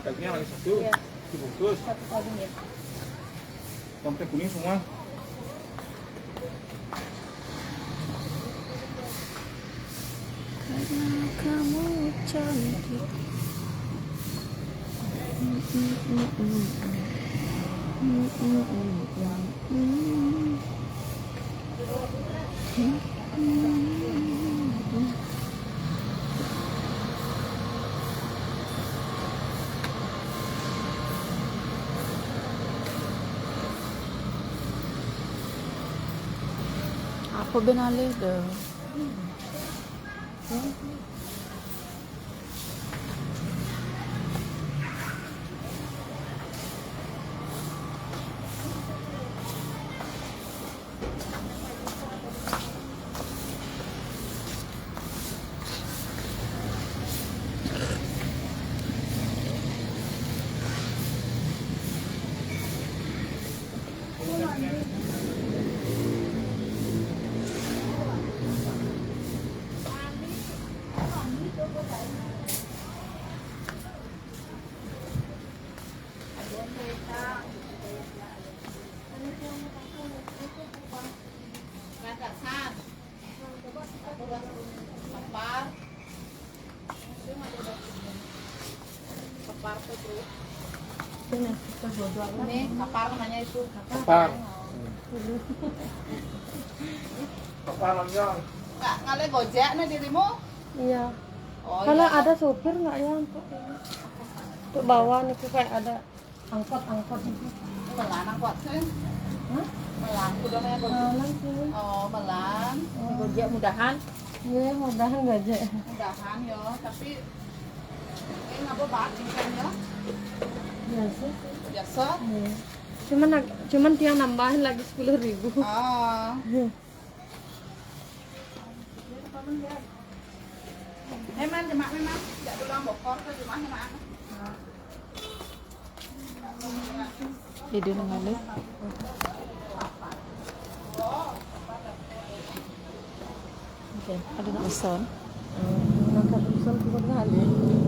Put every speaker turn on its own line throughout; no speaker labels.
Dagingnya lagi satu,
ya.
dibungkus.
Satu kali ya.
Sampai kuning semua.
Karena kamu cantik. Apa benale dah?
Ini kapar namanya itu.
Kapar. Kapar lonjong.
Nggak le gojek nih dirimu?
Iya.
Oh
Kalau
iya.
ada supir nggak ya untuk bawa nih kayak ada angkot gitu.
Melan angkot sih.
Hah?
Melan udah kayak gojek.
Malang sih.
Oh melan. Gojek mudahan.
Iya, mudahan nggak aja.
Mudahan ya, tapi ini ngapa banget kan ya?
Biasa.
Biasa.
Iya. Cuman dia nambahin lagi 10.000.
Ah. Memang jemak memang tidak bilang bokor ke jemak memang.
Ide ngale. Oke, ada nak pesan. Nak pesan ke ngale.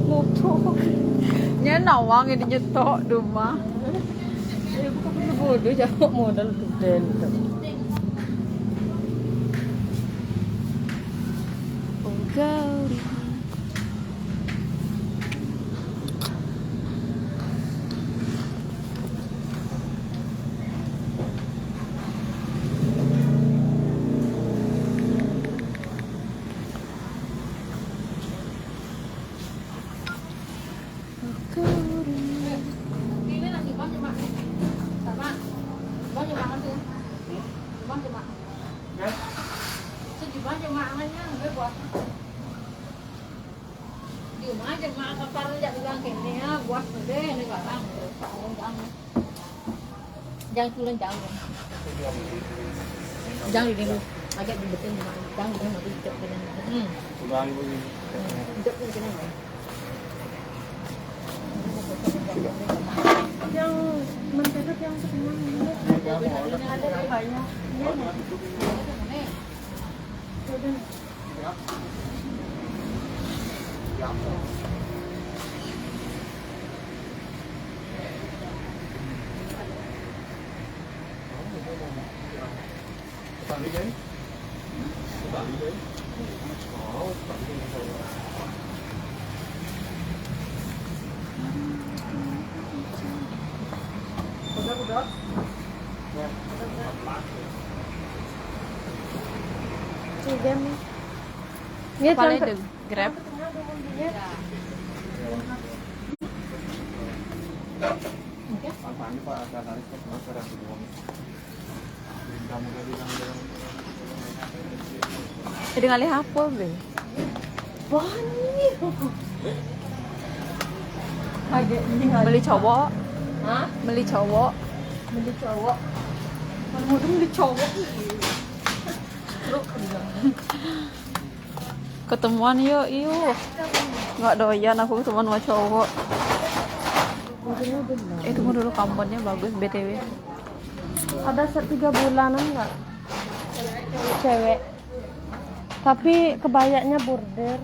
Motor. Nya nawang ini nyetok rumah. Bukan bodoh jawab modal gede. Gauri.
Ini lagi bang jemak. Sama. Bang jemak nanti. Bang jemak.
Ya.
Sejumlah jemaahnya nggak buat. Di rumah jemaah kapal tidak bilang kene ya buat deh ini barang. Jangan tulen jangan. Jangan di dulu. Agak di betul jangan di mau hidup dengan.
Udah ini.
Hidup dengan.
Yang mendadak yang semua ini ada banyak.
Tadi kan? Tadi kan? Oh, tadi kan. Udah.
Tiga nih. Ini
Paling
sampai
the Grab.
Apaan nih Pak? Akan harus ke semua. Kamu tadi bilang
Jadi ngalih apa be?
banyak. Agak ini
Beli cowok,
Hah?
beli cowok.
Beli cowok. Mau beli cowok. Terus bilang. Ketemuan yuk. Nggak doyan aku ketemuan sama cowok. Tunggu dulu kampunnya bagus BTW.
Ada 3 bulanan nggak? Cewek. Tapi kebayaknya border.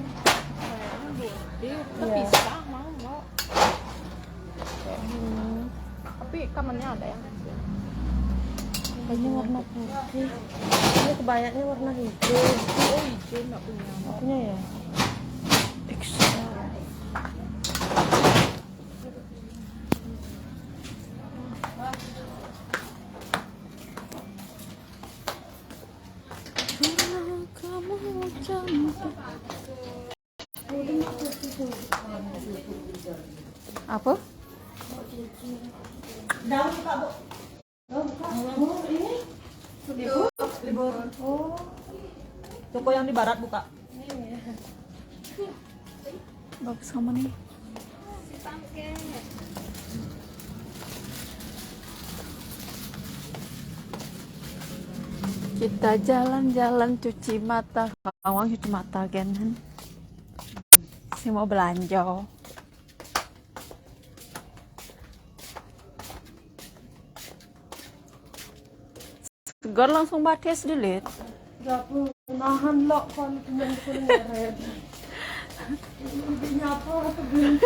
Tapi bisa mau. Tapi kamarnya ada ya.
Ini warna putih. Ini kebayaknya warna hijau.
Oh hijau nggak punya.
Punya ya?
Extra. Kamu cantik. Apa?
Libur. Oh. Toko yang di barat buka.
Bagus kamu nih. Kita jalan-jalan cuci mata. Awang cuci mata kan? Si mau belanja. Segar langsung bates delete.
Gak nahan lo kalau temen kuliner. Ini apa atau belum?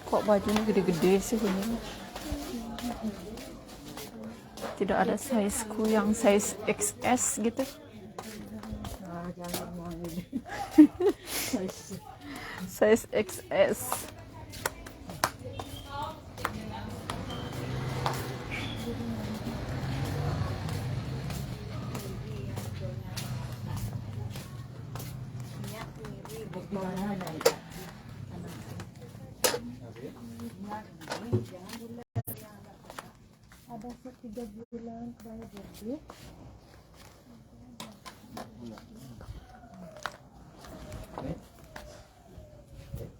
Kok bajunya gede-gede sih punya? Tidak ada sizeku yang size XS gitu. Size XS.
Ada 3 bulan kebaya bordir.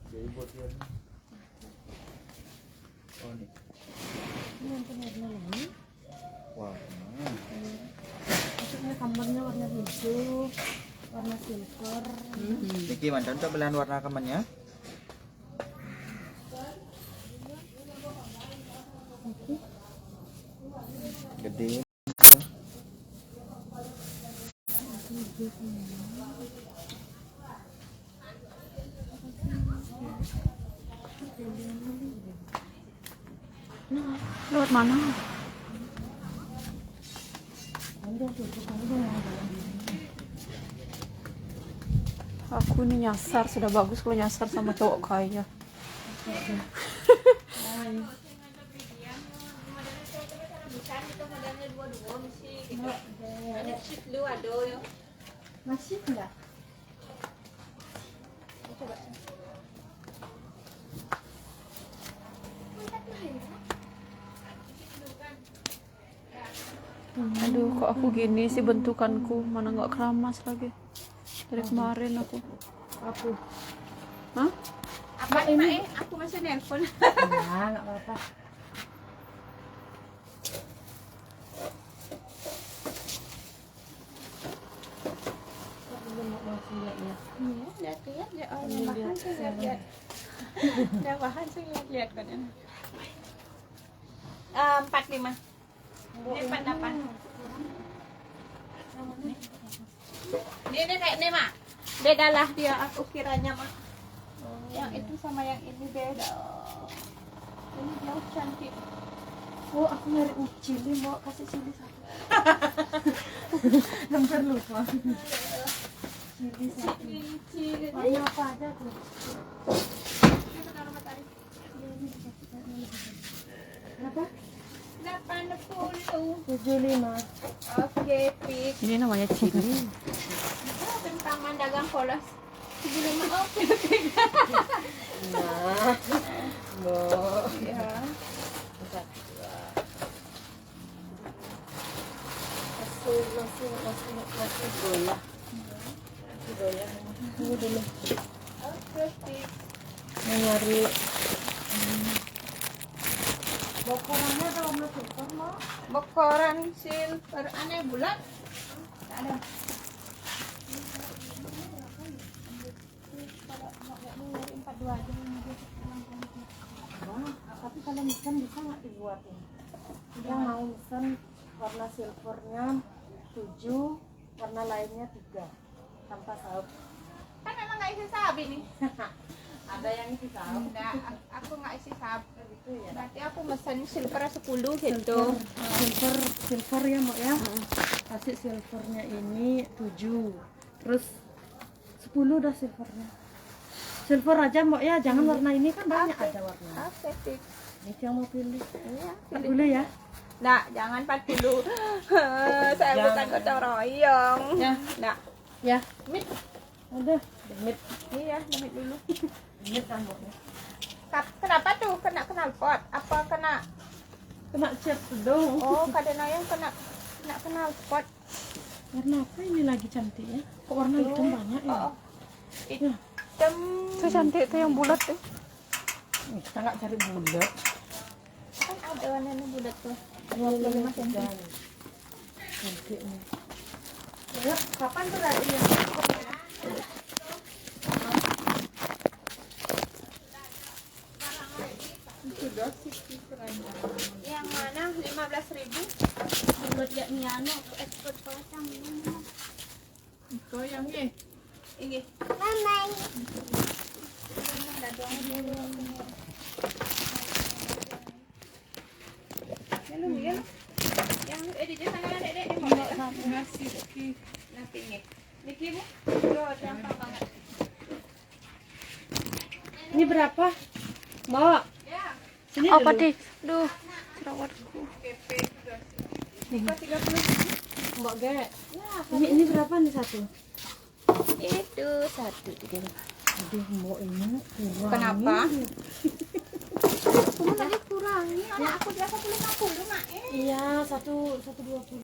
Jadi buat dia. Oh nih.
Ini yang warna lain.
Wah.
Maksudnya kamarnya warna hijau, warna silver.
Gimana untuk pilihan warna kamarnya? Gede.
Lewat mana? Aku ini nyasar, sudah bagus kalau nyasar sama cowok kaya.
Masih enggak?
Aduh, kok aku gini sih bentukanku, mana nggak keramas lagi dari kemarin aku.
Aku.
Hah?
Apa ini?
Aku masih nelpon.
Enggak apa-apa.
Lihat-lihat ya, bahan sih lihat-lihat. Ya bahan sih lihat-lihat kan. 45. Ini 48. Ini kayak ini mak. Beda lah dia aku kiranya mak. Yang itu sama yang ini beda. Ini jauh cantik.
Oh, aku nyari cili, mau kasih cili satu. Hampir lupa. Cili satu.
Cili.
Warna apa aja tuh? Berapa?
80.
75.
Oke, fix.
Ini namanya cili.
Tentang dagang polos. 75. Oke.
Nah, mau.
Ya.
Masih goyah. Ini dulu.
Oke, fix.
Mau nyari
Bokorannya ada warna silver, Mak.
Bokoran silver aneh bulat. Tak ada. Kalau mau nyari 42 aja.
Wah, tapi kalau mesen bisa nggak dibuatin? Dia mau mesen warna silvernya 7, warna lainnya 3 tanpa saup.
Kan emang nggak isi sab ini.
Ada yang isi saup.
Enggak, aku nggak isi sab.
Gitu ya.
Berarti aku mesen silver 10 gitu.
Silver ya, Mak ya. Kasih silvernya ini 7. Terus 10 dah silvernya. Silver aja, Mbak ya, jangan warna ini kan banyak ada warna.
Oke, sip.
Ini yang mau pilih.
Iya,
Dulu ya.
Nah, jangan 40. Saya
Jangan.
bukan gotong royong.
Ya.
Nah,
Ya,
mit.
ada demit.
Iya, demit dulu.
Demit kan, Mbak.
Kenapa tuh kena knalpot? Apa kena?
Kena cat dong.
Oh, kadang yang kena knalpot.
Warna apa ini lagi cantik ya? Kok warna hitam banyak ya?
Oh, hitam.
Itu cantik tuh yang bulat tuh.
Kita nggak cari bulat.
Kan ada warnanya bulat tuh.
25 cm. Cantik nih.
Ya, kapan tuh dari yang yang mana 15.000?
Bulat gak miano, ekspor pasang.
Ito yang eh.
Ini. Ya. Yang di sana kan Dek di mau.
Ngasih ki.
Nanti nih. Niki Bu. Tuh, gampang banget.
Ini berapa? Mbak,
Ya.
sini
Apa
dulu.
deh? Duh, jerawatku.
PP 30.
Mbak Ge. Ini berapa nih satu?
Itu satu gitu.
Aduh, Mbak ini kurang.
Kenapa?
Ini.
Kamu tadi kurangi. Anak aku biasa 50, Mak.
Iya, 120.